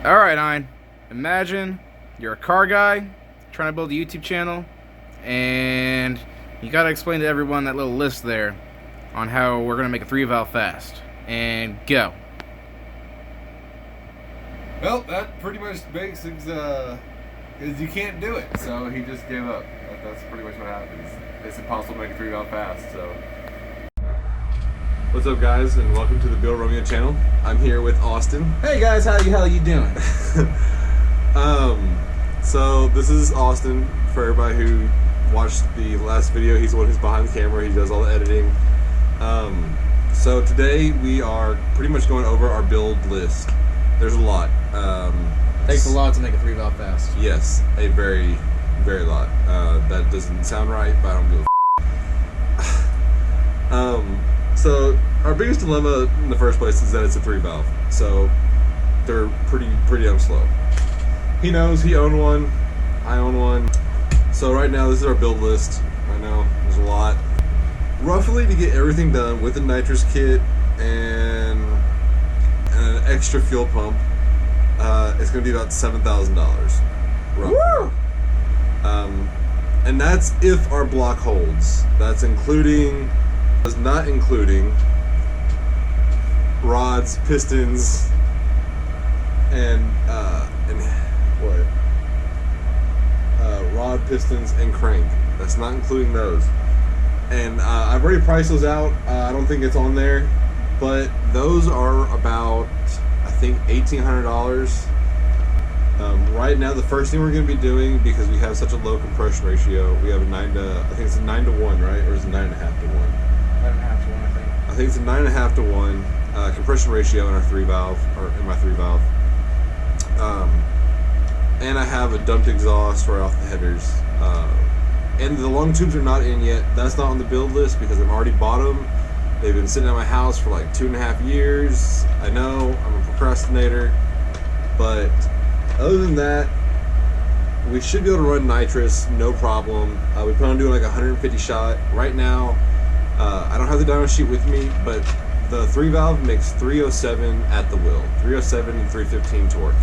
Alright, Ein. Imagine you're a car guy trying to build a YouTube channel, and you gotta explain to everyone that little list there on how we're gonna make a 3-valve fast. And go. Well, that pretty much makes things, is you can't do it. So he just gave up. That's pretty much what happens. It's impossible to make a 3-valve fast, so. What's up, guys, and welcome to the Bill Romeo channel. I'm here with Austin. Hey guys, how the hell you doing? So this is Austin. For everybody who watched the last video, he's the one who's behind the camera. He does all the editing. So today we are pretty much going over our build list. There's a lot. Takes a lot to make a 3-valve fast. Yes, a very, very lot. That doesn't sound right, but I don't give a So our biggest dilemma in the first place is that it's a 3-valve. So they're pretty damn slow. He knows he owned one. I own one. So right now this is our build list. I know there's a lot. Roughly, to get everything done with a nitrous kit and an extra fuel pump, it's going to be about $7,000. Roughly. And that's if our block holds. That's not including rods, pistons, and rod, pistons, and crank. That's not including those. And I've already priced those out. I don't think it's on there, but those are about, I think, $1,800. Right now, the first thing we're going to be doing, because we have such a low compression ratio, we have a I think it's a 9 to 1, right? Or is it 9.5 to 1? 9.5 to 1, I think. I think it's a 9.5 to 1 compression ratio in our 3-valve, or in my 3-valve. And I have a dumped exhaust right off the headers. And the long tubes are not in yet. That's not on the build list because I've already bought them. They've been sitting at my house for like 2.5 years. I know, I'm a procrastinator. But other than that, we should be able to run nitrous, no problem. We plan on doing like a 150 shot. Right now, I don't have the dyno sheet with me, but the 3-valve makes 307 at the wheel. 307 and 315 torque.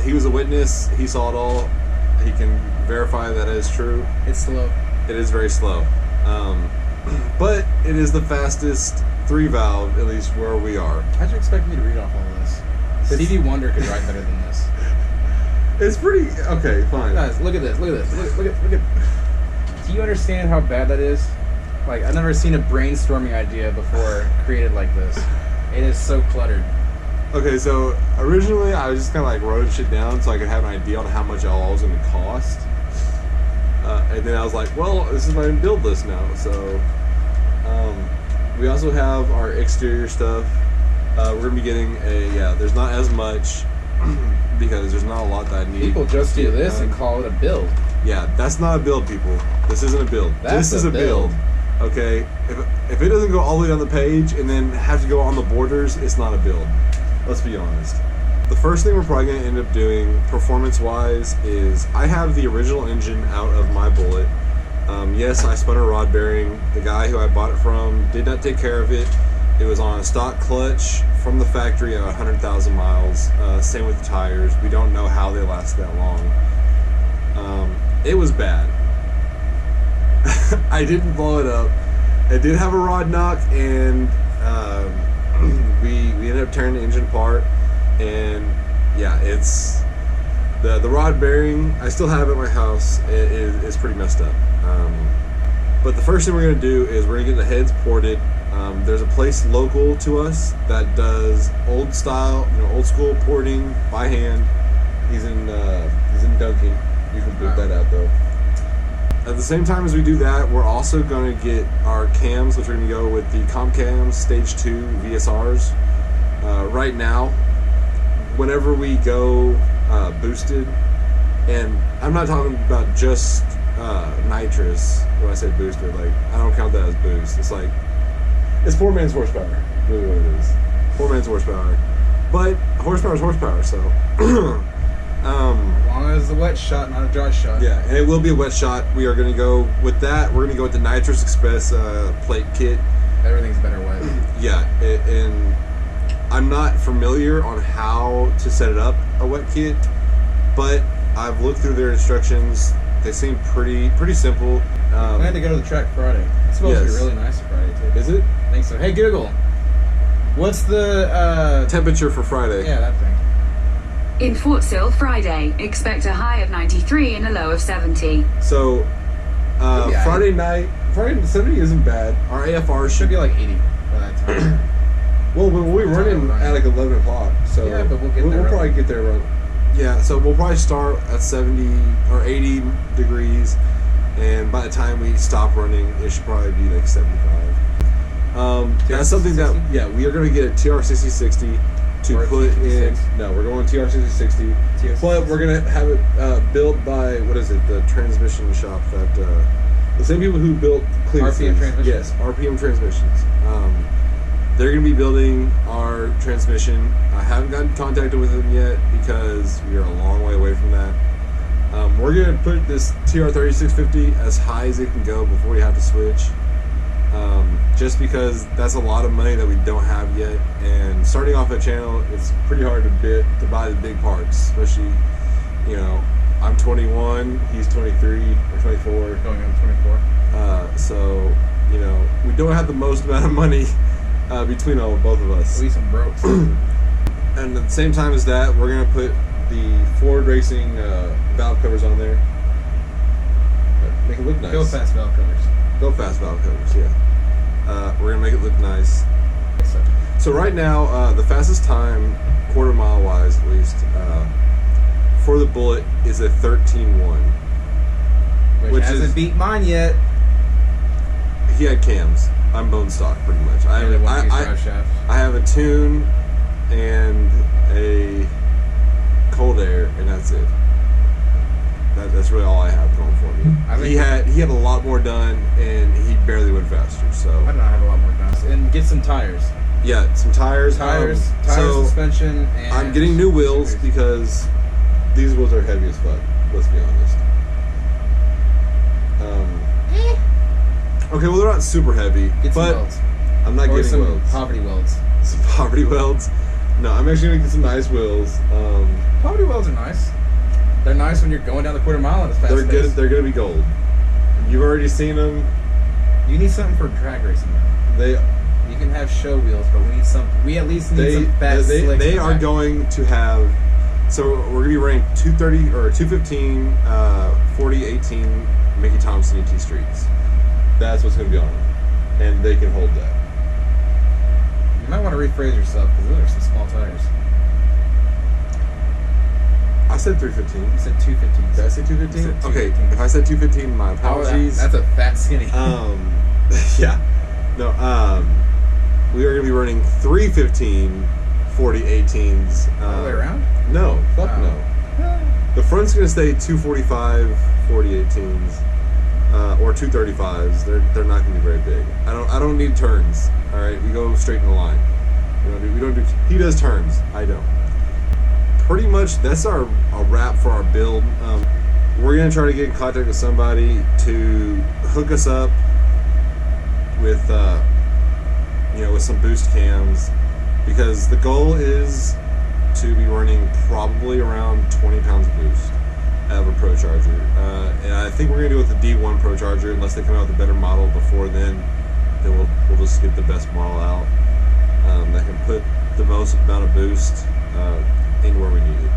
He was a witness. He saw it all. He can verify that it is true. It's slow. It is very slow. But it is the fastest 3-valve, at least where we are. How'd you expect me to read off all this? Stevie Wonder could write better than this. It's pretty... Okay, fine. Guys, look at this. Look at this. Look at... Do you understand how bad that is? Like, I've never seen a brainstorming idea before created like this. It is so cluttered. Okay, so originally I was just kind of like wrote shit down so I could have an idea on how much all was going to cost. And then I was like, well, this is my build list now. So we also have our exterior stuff. We're going to be getting there's not as much because there's not a lot that I need. People just do this and call it a build. Yeah, that's not a build, people. This isn't a build. This is a build. Okay? If it doesn't go all the way down the page and then have to go on the borders, it's not a build. Let's be honest. The first thing we're probably going to end up doing, performance-wise, is I have the original engine out of my Bullitt. Yes, I spun a rod bearing. The guy who I bought it from did not take care of it. It was on a stock clutch from the factory at 100,000 miles. Same with the tires. We don't know how they last that long. It was bad. I didn't blow it up. It did have a rod knock, and we ended up tearing the engine apart. And yeah, it's the rod bearing. I still have it at my house. It's pretty messed up. But the first thing we're gonna do is we're gonna get the heads ported. There's a place local to us that does old style, old school porting by hand. He's in Duncan. You can boot that out though. At the same time as we do that, we're also going to get our cams, which are going to go with the comp cams stage 2 VSRs. Right now, whenever we go boosted, and I'm not talking about just nitrous when I say boosted, like I don't count that as boost. It's poor man's horsepower, really what it is. Poor man's horsepower. But horsepower is horsepower, so as long as it's a wet shot, not a dry shot. Yeah, and it will be a wet shot. We are going to go with that. We're going to go with the Nitrous Express plate kit. Everything's better wet. Yeah, and I'm not familiar on how to set it up, a wet kit, but I've looked through their instructions. They seem pretty simple. I had to go to the track Friday. It's supposed to be really nice Friday too. Is it? I think so. Hey Google, what's the temperature for Friday? Yeah, that thing. In Fort Sill, Friday, expect a high of 93 and a low of 70. So, Friday night, Friday 70 isn't bad. Our AFR should be like 80 by that time. Well, we'll be running at like 11 o'clock. So yeah, but we'll probably get there around. Yeah, so we'll probably start at 70 or 80 degrees, and by the time we stop running, it should probably be like 75. That's something that, we are going to get a TR6060 to put in. No, we're going TR6060, but we're going to have it built by, the transmission shop that, the same people who built RPM Transmissions? Yes, RPM Transmissions. They're going to be building our transmission. I haven't gotten contacted with them yet because we are a long way away from that. We're going to put this TR3650 as high as it can go before we have to switch. Just because that's a lot of money that we don't have yet. And starting off a channel, it's pretty hard to buy the big parts. Especially, I'm 21, he's 23 or 24. Going on 24. So, we don't have the most amount of money between both of us. At least I'm broke. And at the same time as that, we're going to put the Ford Racing valve covers on there. Make it look nice. Go fast valve covers. Go fast valve covers, yeah. We're going to make it look nice. So right now, the fastest time, quarter mile wise at least, for the Bullitt is a 13.1. Which hasn't beat mine yet. He had cams. I'm bone stock pretty much. I have a tune and a cold air, and that's it. That's really all I have going for me. He had a lot more done, and he barely went faster. So I don't have a lot more done. And get some tires. Yeah, some tires. Suspension. And I'm getting new wheels because these wheels are heavy as fuck. Let's be honest. Okay, well they're not super heavy, get some but welds. I'm not getting some welds. Poverty welds. Some poverty welds. No, I'm actually gonna get some nice wheels. Poverty welds are nice. They're nice when you're going down the quarter mile at a fast They're pace. good. They're gonna be gold. You've already seen them. You need something for drag racing. You can have show wheels, but we at least need some fast slicks. They are going to have. So we're gonna be running 230 or 215, 4018 Mickey Thompson ET streets. That's what's gonna be on them, and they can hold that. You might want to rephrase yourself because those are some small tires. I said 315. You said 215. Did I say 215? Okay, if I said 215, my apologies. That's a fat skinny. Yeah. No, we are going to be running 315 4018s. All the way around? No, fuck no. The front's going to stay 245 4018s. Or 235s. They're not going to be very big. I don't need turns. All right, we go straight in the line. We don't do. He does turns. I don't. Pretty much that's a wrap for our build. We're gonna try to get in contact with somebody to hook us up with with some boost cams, because the goal is to be running probably around 20 pounds of boost out of a Pro Charger, and I think we're gonna do it with the D1 Pro Charger unless they come out with a better model before then we'll just get the best model out that can put the most amount of boost in where we need it.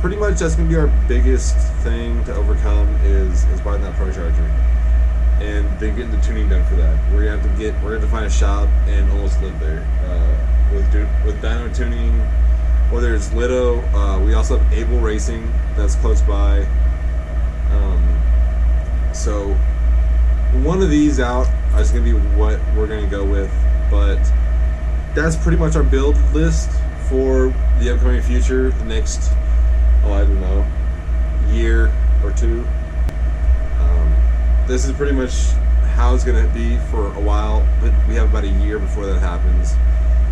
Pretty much that's going to be our biggest thing to overcome is buying that Pro Charger and then getting the tuning done for that. We're going to have to find a shop and almost live there with dyno tuning, whether it's Litto. We also have Able Racing that's close by. So one of these out is going to be what we're going to go with, but that's pretty much our build list for the upcoming future, the next, I don't know, year or two. This is pretty much how it's going to be for a while, but we have about a year before that happens.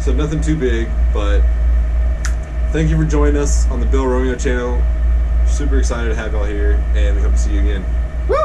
So nothing too big, but thank you for joining us on the Bill Romeo channel. Super excited to have y'all here, and we hope to see you again.